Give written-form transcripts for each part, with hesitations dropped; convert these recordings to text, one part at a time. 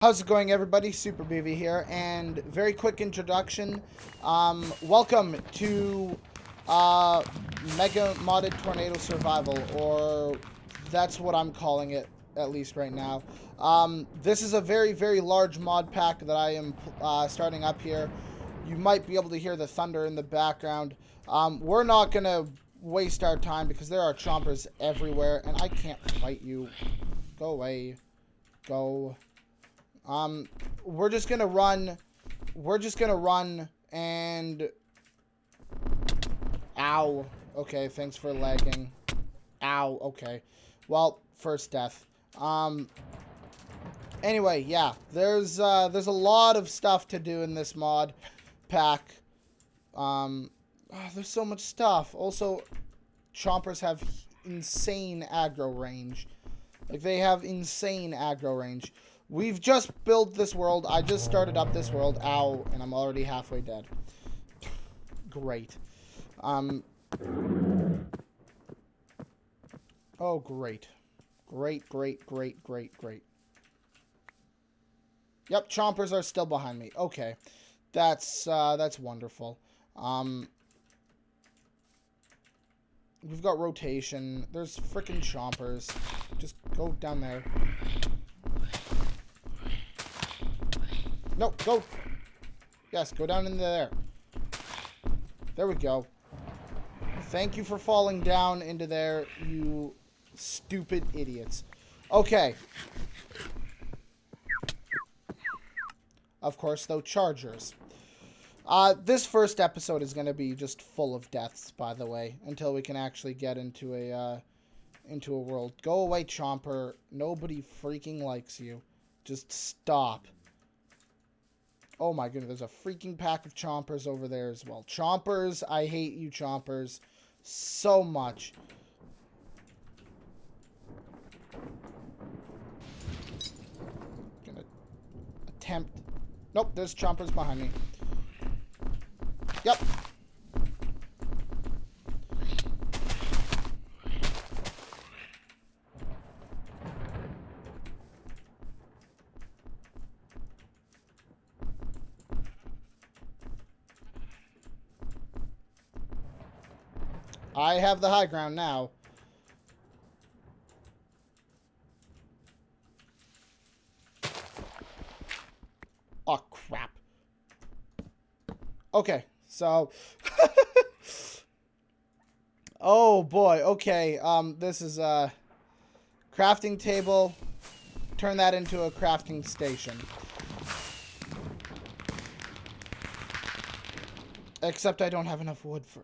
How's it going, everybody? Super BV here, and very quick introduction. Welcome to Mega Modded Tornado Survival, or that's what I'm calling it, at least right now. This is a very, very large mod pack that I am starting up here. You might be able to hear the thunder in the background. We're not going to waste our time because there are chompers everywhere, and I can't fight you. Go away. Go. We're just gonna run. We're just gonna run and... Ow. Okay, thanks for lagging. Ow, okay. Well, first death. Anyway, yeah. There's a lot of stuff to do in this mod pack. There's so much stuff. Also, chompers have insane aggro range. Like, they have insane aggro range. We've just built this world. I just started up this world. Ow. And I'm already halfway dead. Great. Oh, great. Great, great, great, great, great. Yep, chompers are still behind me. Okay. That's wonderful. We've got rotation. There's frickin' chompers. Just go down there. No, go. Yes, go down into there. There we go. Thank you for falling down into there, you stupid idiots. Okay. Of course, though, chargers. This first episode is going to be just full of deaths, by the way, until we can actually get into a world. Go away, chomper. Nobody freaking likes you. Just stop. Oh my goodness, there's a freaking pack of chompers over there as well. Chompers, I hate you chompers so much. Gonna attempt. Nope, there's chompers behind me. Yep. I have the high ground now. Oh, crap. Okay, so... oh, boy. Okay, this is a crafting table. Turn that into a crafting station. Except I don't have enough wood for...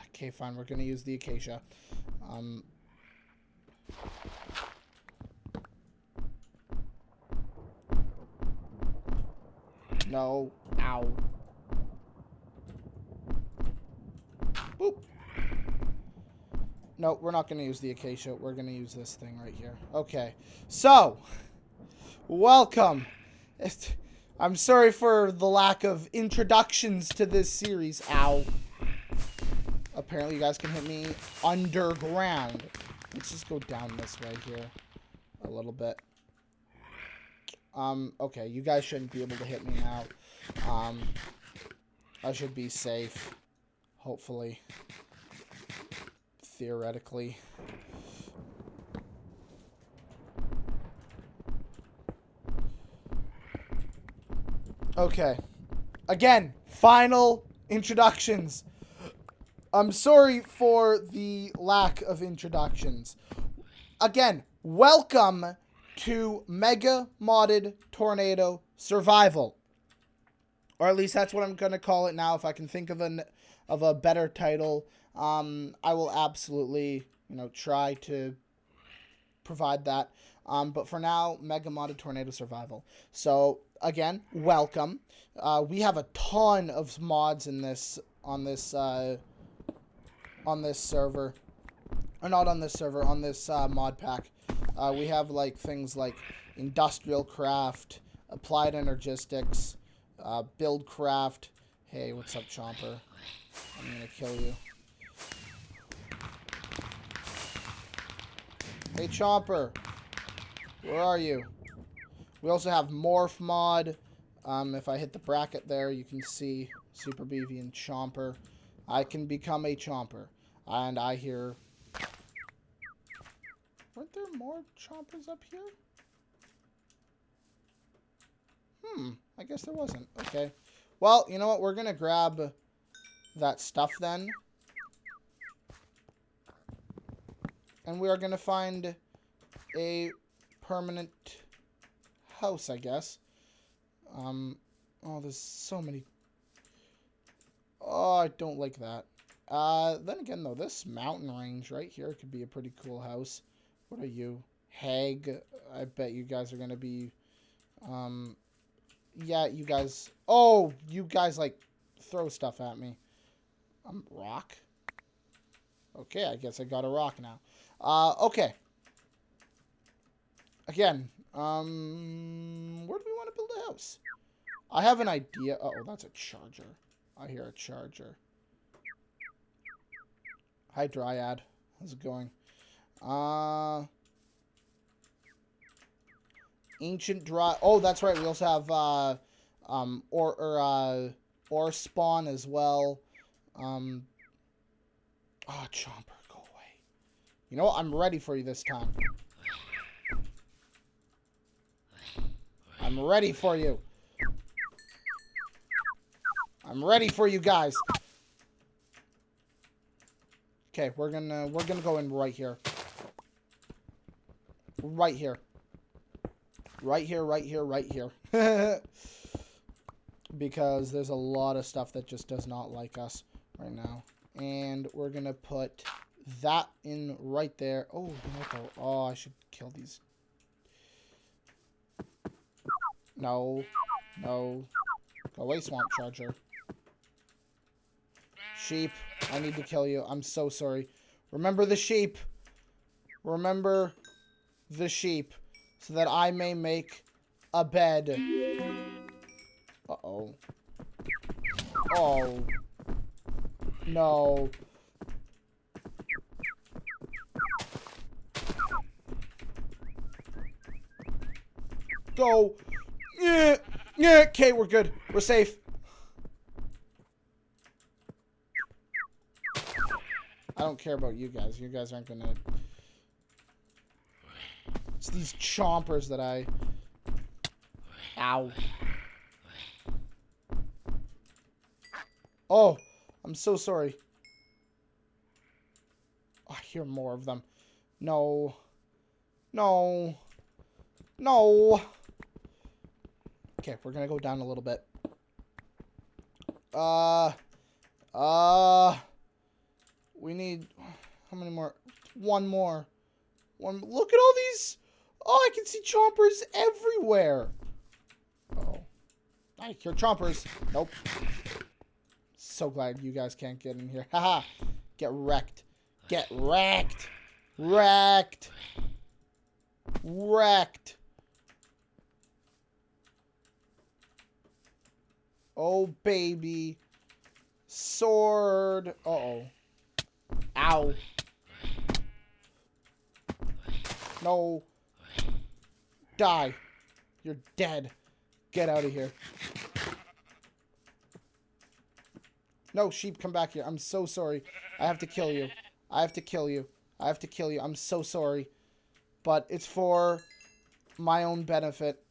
okay, fine. We're going to use the acacia. No. Ow. Boop. No, we're not going to use the acacia. We're going to use this thing right here. Okay. So, welcome. I'm sorry for the lack of introductions to this series. Ow. Apparently you guys can hit me underground. Let's just go down this way here a little bit. Okay, you guys shouldn't be able to hit me now. I should be safe. Hopefully. Theoretically. Okay. Again, final introductions. I'm sorry for the lack of introductions. Again, welcome to Mega Modded Tornado Survival. Or at least that's what I'm going to call it now. If I can think of a better title, I will absolutely, try to provide that. But for now, Mega Modded Tornado Survival. So, again, welcome. We have a ton of mods in this, on this server. Or not on this server, on this mod pack. We have, like, things like Industrial Craft, Applied Energistics, Build Craft. Hey, what's up, Chomper? I'm gonna kill you. Hey, Chomper. Where are you? We also have Morph Mod. If I hit the bracket there, you can see Super BV and Chomper. I can become a Chomper. And I hear... Weren't there more Chompers up here? I guess there wasn't. Okay. Well, you know what? We're going to grab that stuff then. And we are going to find a permanent house, I guess. Oh, there's so many. Oh, I don't like that. Then again, though, this mountain range right here could be a pretty cool house. What are you? Hag. I bet you guys are going to be, yeah, you guys. Oh, you guys, like, throw stuff at me. Rock? Okay, I guess I got a rock now. Okay. Again, where do we want to build a house? I have an idea. Uh oh, that's a charger. I hear a charger. Hi, Dryad. How's it going? Ancient Dry... Oh, that's right. We also have, ore spawn as well. Oh, Chomper, go away. You know what? I'm ready for you this time. I'm ready for you. I'm ready for you guys. Okay, we're gonna go in right here. Right here. Right here, right here, right here. Because there's a lot of stuff that just does not like us right now. And we're gonna put that in right there. Oh, oh, I should kill these. No. No. Go away, Swamp Charger. Sheep, I need to kill you. I'm so sorry. Remember the sheep. Remember the sheep. So that I may make a bed. Uh-oh. Oh. No. Go. Yeah. Yeah. Okay, we're good. We're safe. I don't care about you guys. You guys aren't gonna... It's these chompers that I... Ow. Oh, I'm so sorry. Oh, I hear more of them. No. No. No. Okay, we're gonna go down a little bit. We need... How many more? One more. Look at all these... Oh, I can see chompers everywhere. Uh-oh. I hear chompers. Nope. So glad you guys can't get in here. Haha. Get wrecked. Get wrecked. Wrecked. Wrecked. Oh, baby. Sword. Uh-oh. Ow. No. Die. You're dead. Get out of here. No, sheep, come back here. I'm so sorry. I have to kill you. I have to kill you. I have to kill you. I'm so sorry. But it's for my own benefit.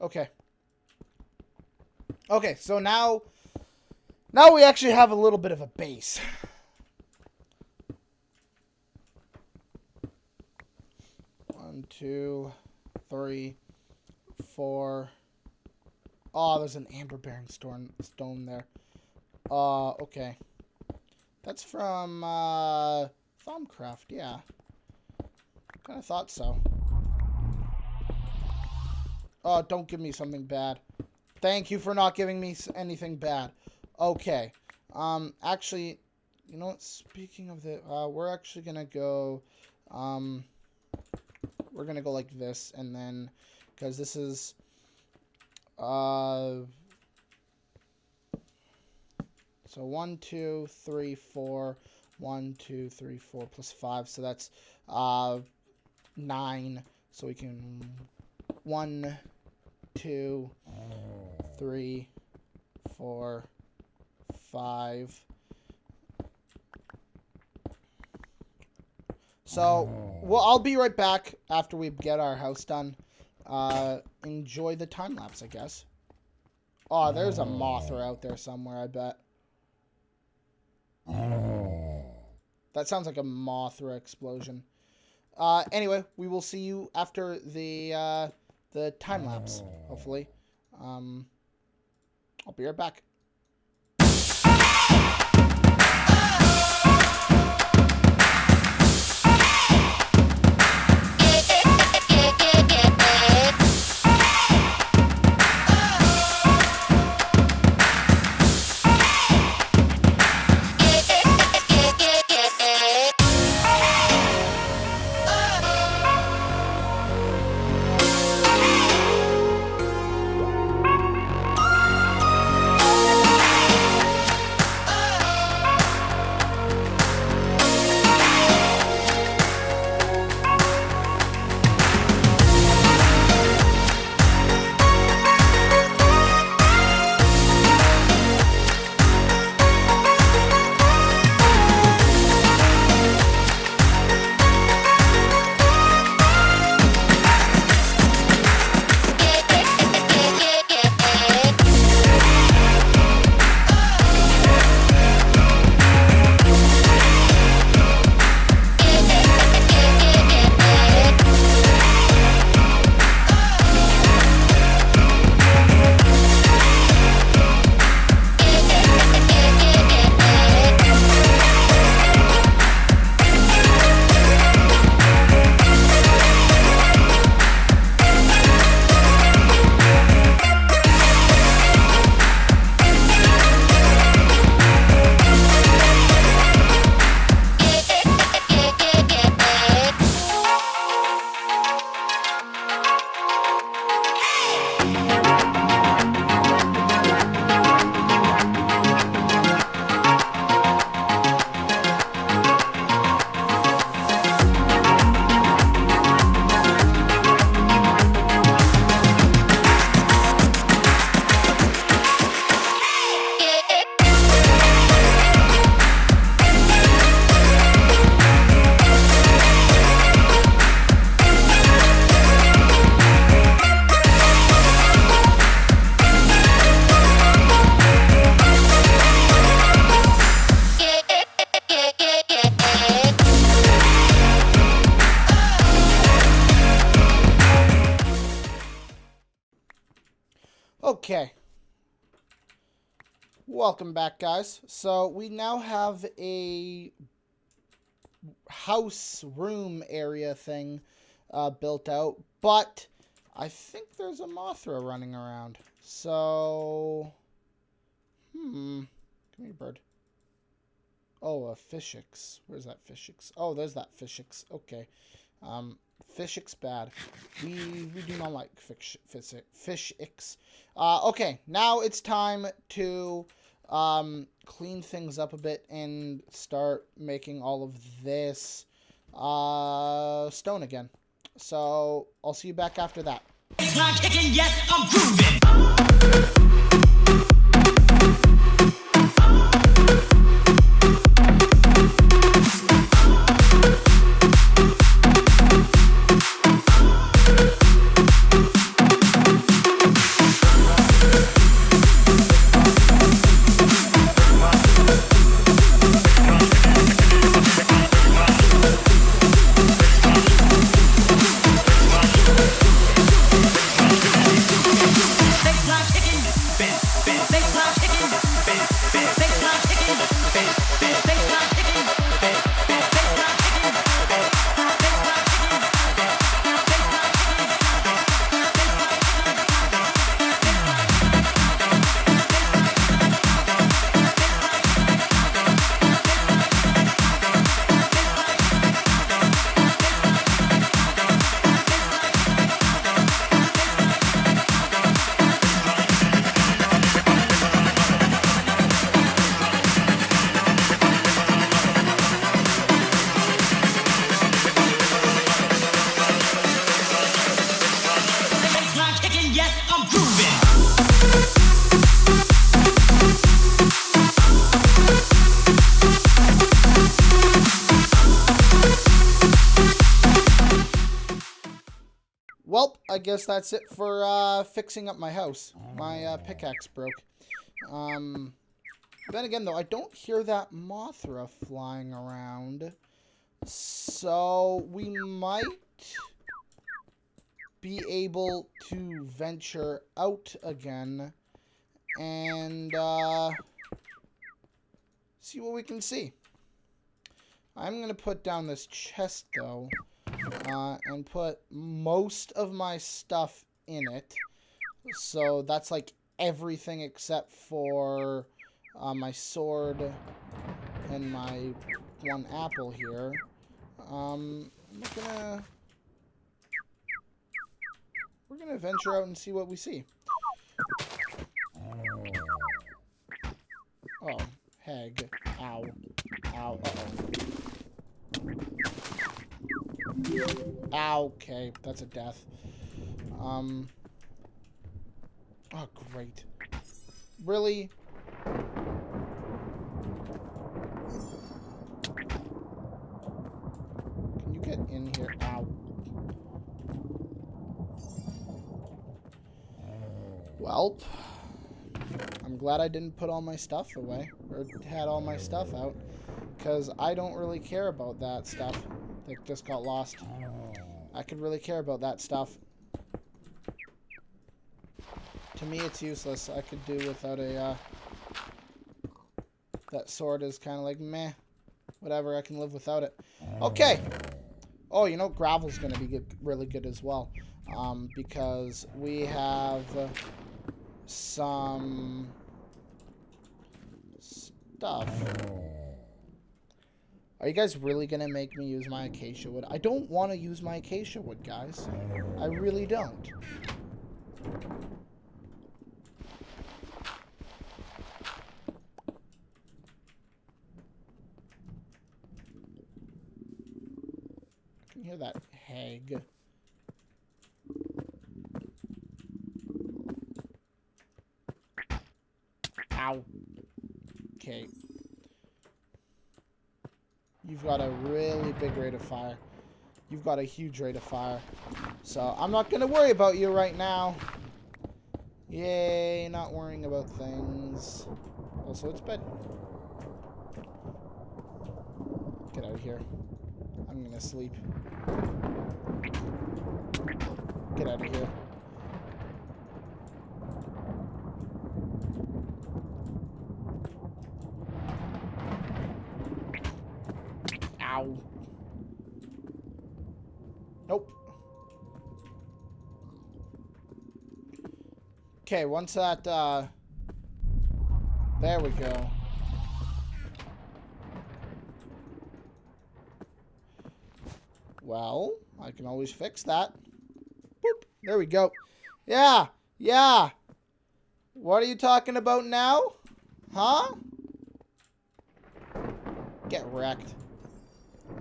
Okay. Okay, so now we actually have a little bit of a base. One, two, three, four. Oh, there's an amber-bearing stone there. Okay. That's from, Thumbcraft, yeah. Kind of thought so. Oh, don't give me something bad. Thank you for not giving me anything bad. Okay. Actually, you know what? Speaking of the, we're actually gonna go, we're gonna go like this, and then, because this is, so 1, 2, 3, 4. 1, 2, 3, 4 plus 5. So that's 9. So we can 1, 2, 3, 4, 5. So, well, I'll be right back after we get our house done. Enjoy the time lapse, I guess. Oh, there's a Mothra out there somewhere, I bet. That sounds like a Mothra explosion. Anyway, we will see you after the time lapse, hopefully. I'll be right back. Okay. Welcome back, guys. So we now have a house room area thing built out, but I think there's a Mothra running around. So, come here, bird. Oh, a Fishix. Where's that Fishix? Oh, there's that Fishix. Okay. Fishix bad. We do not like Fishix. Okay, now it's time to clean things up a bit and start making all of this stone again. So I'll see you back after that. Baseline kicking, yes, I'm grooving. Baseline kicking. Well, I guess that's it for fixing up my house. My pickaxe broke. Then again, though, I don't hear that Mothra flying around. So we might be able to venture out again and see what we can see. I'm going to put down this chest, though, and put most of my stuff in it. So that's like everything except for my sword and my one apple here. We're gonna venture out and see what we see. Oh, hag. Ow. Ow. Uh-oh. Ow. Okay, that's a death. Oh, great. Really? Can you get in here? Ow. Well, I'm glad I didn't put all my stuff away, or had all my stuff out, because I don't really care about that stuff that just got lost. I could really care about that stuff. To me, it's useless. I could do without a, that sword is kind of like, meh. Whatever, I can live without it. Okay. Oh, you know, gravel's going to be good, really good as well. Because we have some stuff. Are you guys really going to make me use my acacia wood? I don't want to use my acacia wood, guys. I really don't. I can hear that hag. Ow. Okay. You've got a really big rate of fire. You've got a huge rate of fire. So, I'm not going to worry about you right now. Yay, not worrying about things. Also, it's bed. Get out of here. I'm going to sleep. Get out of here. Ow. Nope. Okay, once that, there we go. Well, I can always fix that. Boop. There we go. Yeah. Yeah. What are you talking about now? Huh? Get wrecked.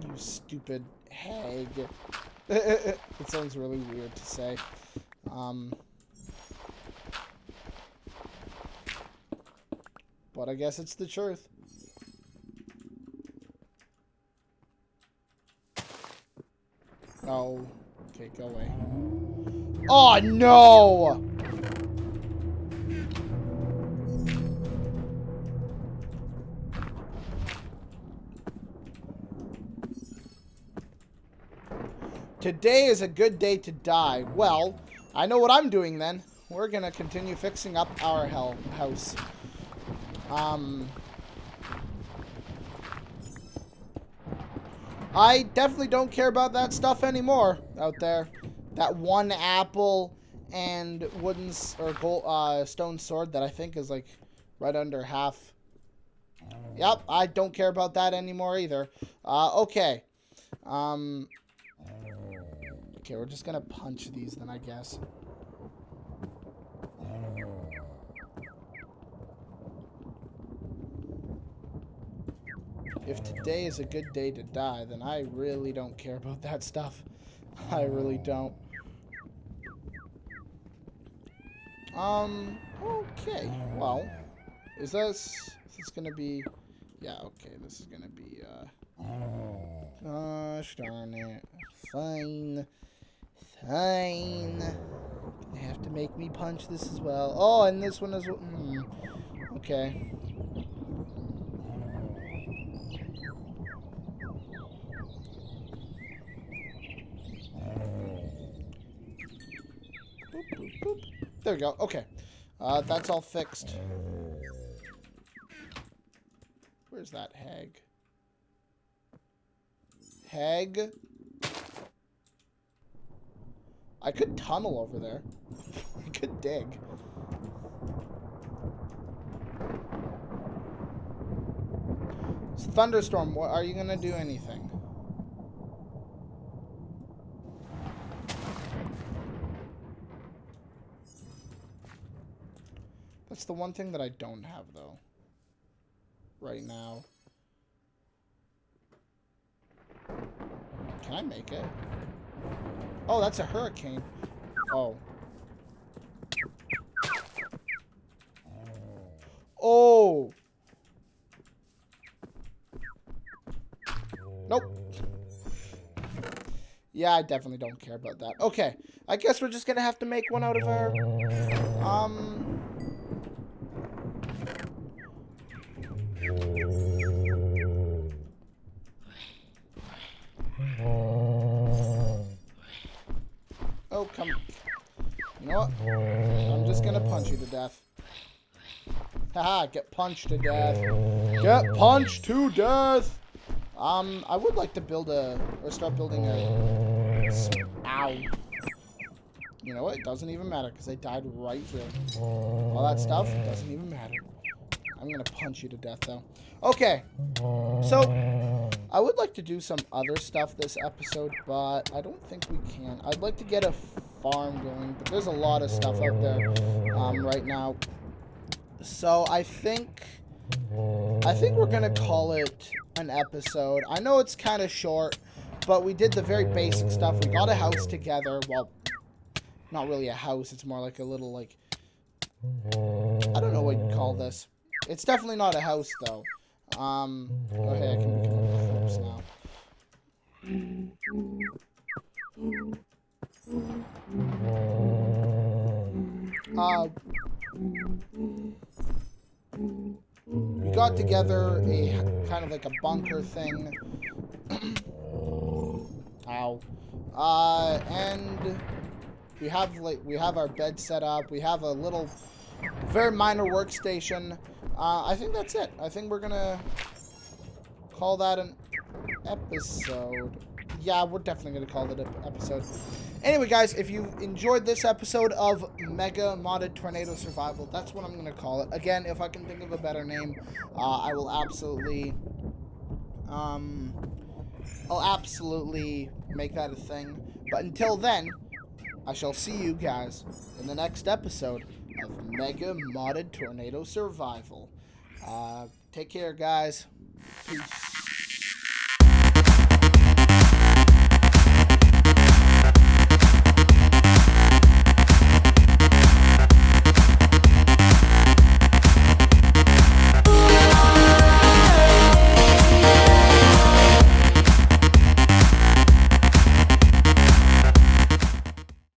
You stupid hag. It sounds really weird to say. But I guess it's the truth. Oh. Okay, go away. Oh, no! Today is a good day to die. Well, I know what I'm doing then. We're gonna continue fixing up our house. I definitely don't care about that stuff anymore out there. That one apple and wooden or gold, stone sword that I think is like right under half. Yep, I don't care about that anymore either. Okay. Okay, we're just gonna punch these then, I guess. If today is a good day to die, then I really don't care about that stuff. I really don't. Okay. Well, is this gonna be... Yeah, okay, this is gonna be, gosh darn it. Fine. Fine. They have to make me punch this as well. Oh, and this one as well. Okay. Boop, boop, boop. There we go. Okay. That's all fixed. Where's that hag? Hag? I could tunnel over there. I could dig. It's Thunderstorm. What, are you gonna do anything? That's the one thing that I don't have, though. Right now. Can I make it? Oh, that's a hurricane. Oh. Oh! Nope. Yeah, I definitely don't care about that. Okay. I guess we're just gonna have to make one out of our... Oh, come... You know what? I'm just gonna punch you to death. Haha, get punched to death. Get punched to death! I would like to build a... Or start building a... Ow. You know what? It doesn't even matter, because they died right here. All that stuff doesn't even matter. I'm gonna punch you to death, though. Okay. So, I would like to do some other stuff this episode, but I don't think we can. I'd like to get a farm going, but there's a lot of stuff out there right now. So, I think we're gonna call it an episode. I know it's kind of short, but we did the very basic stuff. We got a house together. Well, not really a house. It's more like a little, like... I don't know what you call this. It's definitely not a house, though. Okay, I can become a corpse now. We got together a kind of like a bunker thing. Ow. And we have our bed set up. We have a little, very minor workstation. I think that's it. I think we're gonna call that an episode. Yeah, we're definitely gonna call it an episode. Anyway, guys, if you enjoyed this episode of Mega Modded Tornado Survival, that's what I'm gonna call it. Again, if I can think of a better name, I will absolutely, I'll absolutely make that a thing. But until then, I shall see you guys in the next episode of Mega Modded Tornado Survival. Take care, guys. Peace.